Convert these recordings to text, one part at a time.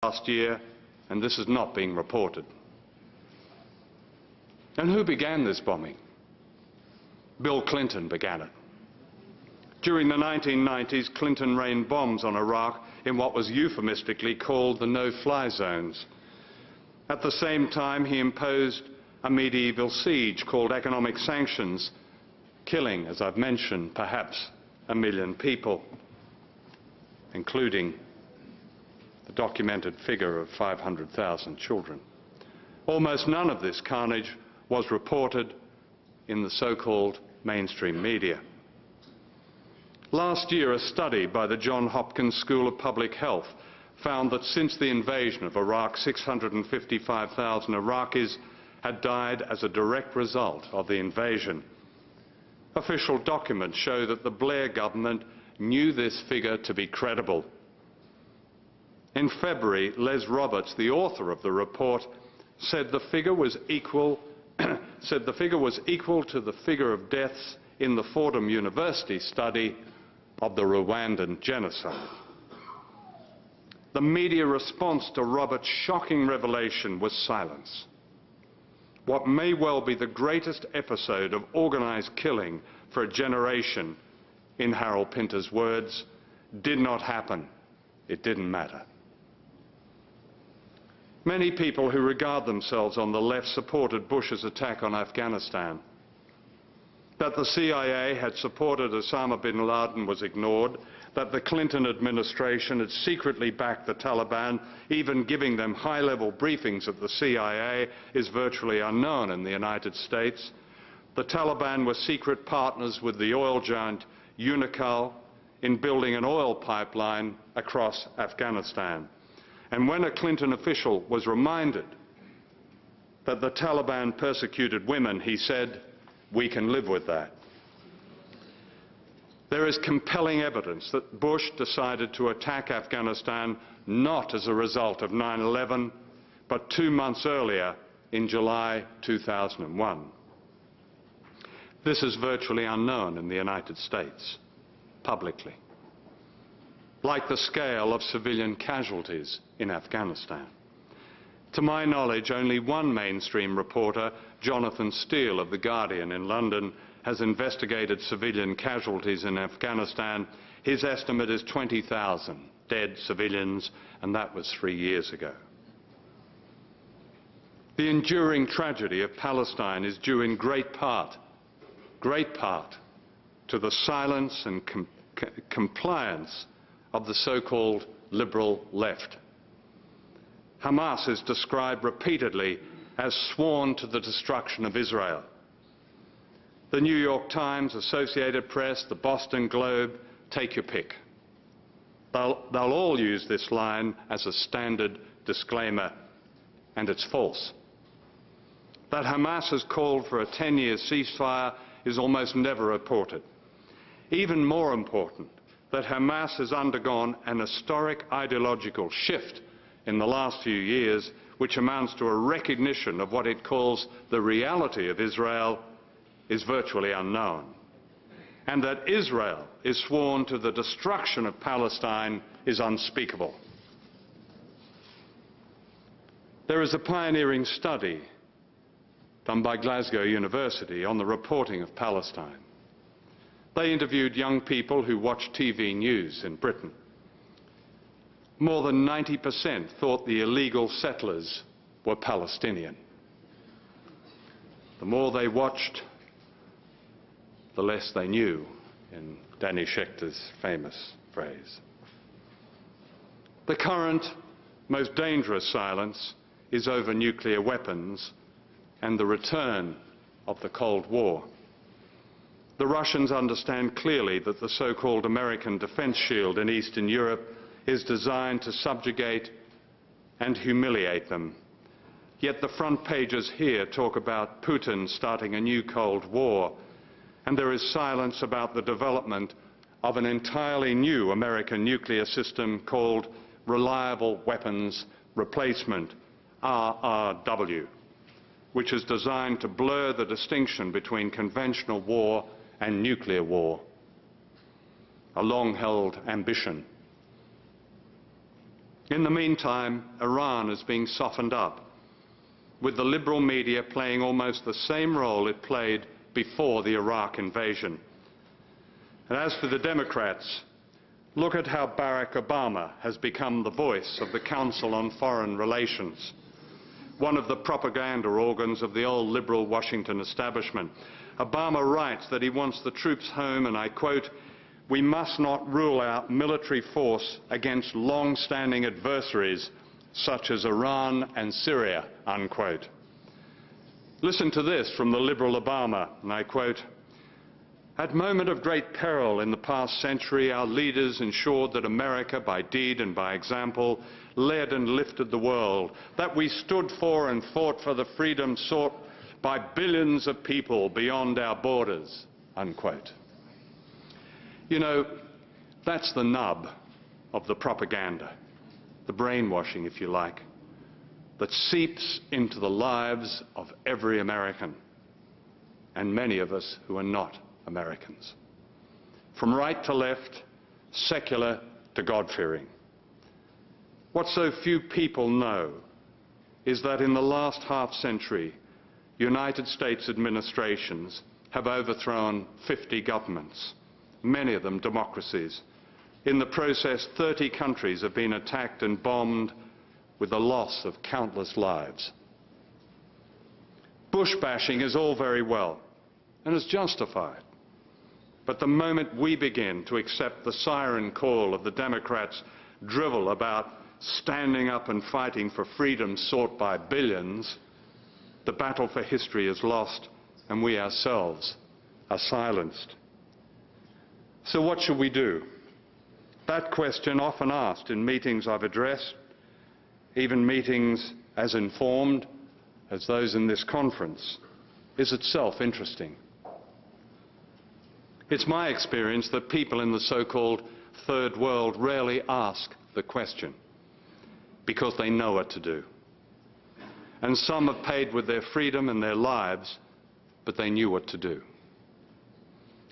last year, and this is not being reported. And who began this bombing? Bill Clinton began it. During the 1990s, Clinton rained bombs on Iraq in what was euphemistically called the no-fly zones. At the same time, he imposed a medieval siege called economic sanctions, killing, as I've mentioned, perhaps 1 million people, including the documented figure of 500,000 children. Almost none of this carnage was reported in the so-called mainstream media. Last year, a study by the Johns Hopkins School of Public Health found that since the invasion of Iraq, 655,000 Iraqis had died as a direct result of the invasion. Official documents show that the Blair government knew this figure to be credible. In February, Les Roberts, the author of the report, said the figure was equal to the figure of deaths in the Fordham University study of the Rwandan genocide. The media response to Roberts' shocking revelation was silence. What may well be the greatest episode of organised killing for a generation, in Harold Pinter's words, did not happen. It didn't matter. Many people who regard themselves on the left supported Bush's attack on Afghanistan. That the CIA had supported Osama bin Laden was ignored, that the Clinton administration had secretly backed the Taliban, even giving them high-level briefings at the CIA, is virtually unknown in the United States. The Taliban were secret partners with the oil giant Unocal in building an oil pipeline across Afghanistan. And when a Clinton official was reminded that the Taliban persecuted women, he said, "We can live with that." There is compelling evidence that Bush decided to attack Afghanistan not as a result of 9/11, but 2 months earlier, in July 2001. This is virtually unknown in the United States, publicly, like the scale of civilian casualties in Afghanistan. To my knowledge, only one mainstream reporter, Jonathan Steele of The Guardian in London, has investigated civilian casualties in Afghanistan. His estimate is 20,000 dead civilians, and that was 3 years ago. The enduring tragedy of Palestine is due in great part to the silence and compliance of the so-called liberal left. Hamas is described repeatedly as sworn to the destruction of Israel. The New York Times, Associated Press, the Boston Globe, take your pick. They'll all use this line as a standard disclaimer, and it's false. That Hamas has called for a 10-year ceasefire is almost never reported. Even more important, that Hamas has undergone an historic ideological shift in the last few years, which amounts to a recognition of what it calls the reality of Israel, is virtually unknown. And that Israel is sworn to the destruction of Palestine is unspeakable. There is a pioneering study done by Glasgow University on the reporting of Palestine. They interviewed young people who watch TV news in Britain. More than 90% thought the illegal settlers were Palestinian. The more they watched, the less they knew, in Danny Schechter's famous phrase. The current, most dangerous silence is over nuclear weapons and the return of the Cold War. The Russians understand clearly that the so-called American defense shield in Eastern Europe is designed to subjugate and humiliate them. Yet the front pages here talk about Putin starting a new Cold War, and there is silence about the development of an entirely new American nuclear system called Reliable Weapons Replacement, RRW, which is designed to blur the distinction between conventional war and nuclear war, a long-held ambition. In the meantime, Iran is being softened up, with the liberal media playing almost the same role it played before the Iraq invasion. And as for the Democrats, look at how Barack Obama has become the voice of the Council on Foreign Relations, one of the propaganda organs of the old liberal Washington establishment. Obama writes that he wants the troops home, and I quote, "We must not rule out military force against long-standing adversaries such as Iran and Syria," unquote. Listen to this from the liberal Obama, and I quote, "At moment of great peril in the past century, our leaders ensured that America, by deed and by example, led and lifted the world, that we stood for and fought for the freedom sought by billions of people beyond our borders," unquote. You know, that's the nub of the propaganda, the brainwashing, if you like, that seeps into the lives of every American, and many of us who are not Americans. From right to left, secular to God-fearing. What so few people know is that in the last half-century, United States administrations have overthrown 50 governments, many of them democracies. In the process, 30 countries have been attacked and bombed with the loss of countless lives. Bush bashing is all very well and is justified. But the moment we begin to accept the siren call of the Democrats' drivel about standing up and fighting for freedom sought by billions, the battle for history is lost and we ourselves are silenced. So what should we do? That question, often asked in meetings I've addressed, even meetings as informed as those in this conference, is itself interesting. It's my experience that people in the so-called third world rarely ask the question because they know what to do. And some have paid with their freedom and their lives, but they knew what to do.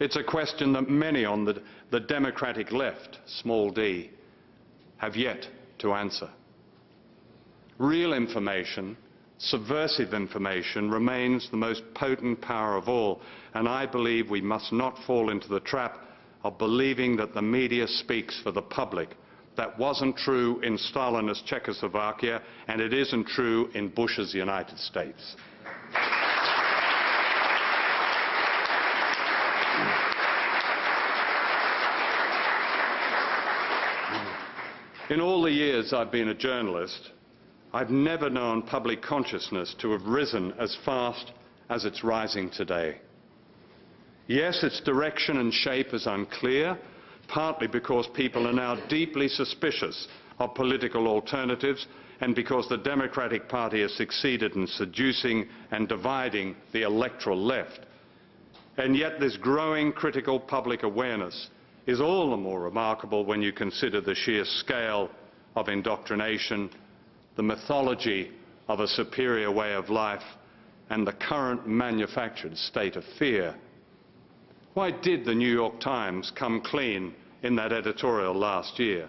It's a question that many on the democratic left, small d, have yet to answer. Real information, subversive information, remains the most potent power of all, and I believe we must not fall into the trap of believing that the media speaks for the public. That wasn't true in Stalinist Czechoslovakia, and it isn't true in Bush's United States. In all the years I've been a journalist, I've never known public consciousness to have risen as fast as it's rising today. Yes, its direction and shape is unclear, partly because people are now deeply suspicious of political alternatives and because the Democratic Party has succeeded in seducing and dividing the electoral left. And yet this growing critical public awareness is all the more remarkable when you consider the sheer scale of indoctrination, the mythology of a superior way of life, and the current manufactured state of fear. Why did the New York Times come clean in that editorial last year?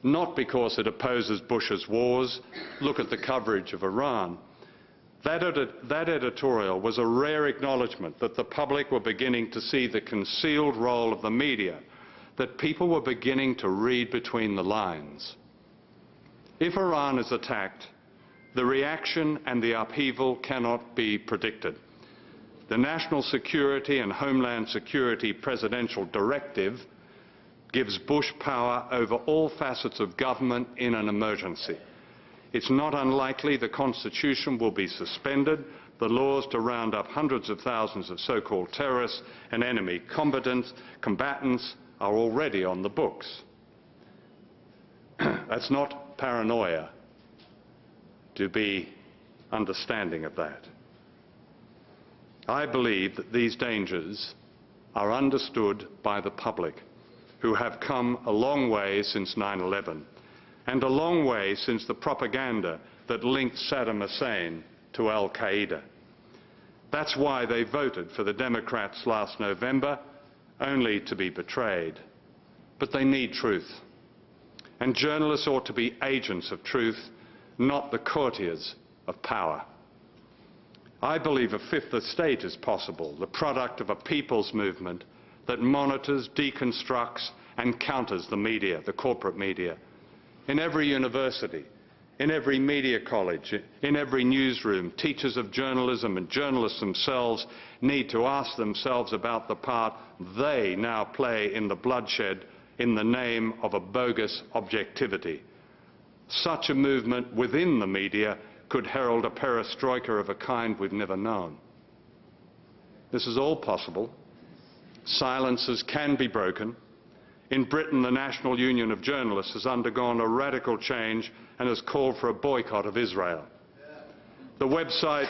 Not because it opposes Bush's wars. Look at the coverage of Iran. That editorial was a rare acknowledgement that the public were beginning to see the concealed role of the media, that people were beginning to read between the lines. If Iran is attacked, the reaction and the upheaval cannot be predicted. The National Security and Homeland Security Presidential Directive gives Bush power over all facets of government in an emergency. It's not unlikely the Constitution will be suspended, the laws to round up hundreds of thousands of so-called terrorists and enemy combatants are already on the books. That's not paranoia to be understanding of that. I believe that these dangers are understood by the public, who have come a long way since 9/11, and a long way since the propaganda that linked Saddam Hussein to Al-Qaeda. That's why they voted for the Democrats last November, only to be betrayed. But they need truth. and journalists ought to be agents of truth, not the courtiers of power. I believe a fifth estate is possible, the product of a people's movement that monitors, deconstructs and counters the media, the corporate media. In every university, in every media college, in every newsroom, teachers of journalism and journalists themselves need to ask themselves about the part they now play in the bloodshed in the name of a bogus objectivity. Such a movement within the media could herald a perestroika of a kind we've never known. This is all possible. Silences can be broken. In Britain, the National Union of Journalists has undergone a radical change and has called for a boycott of Israel. The website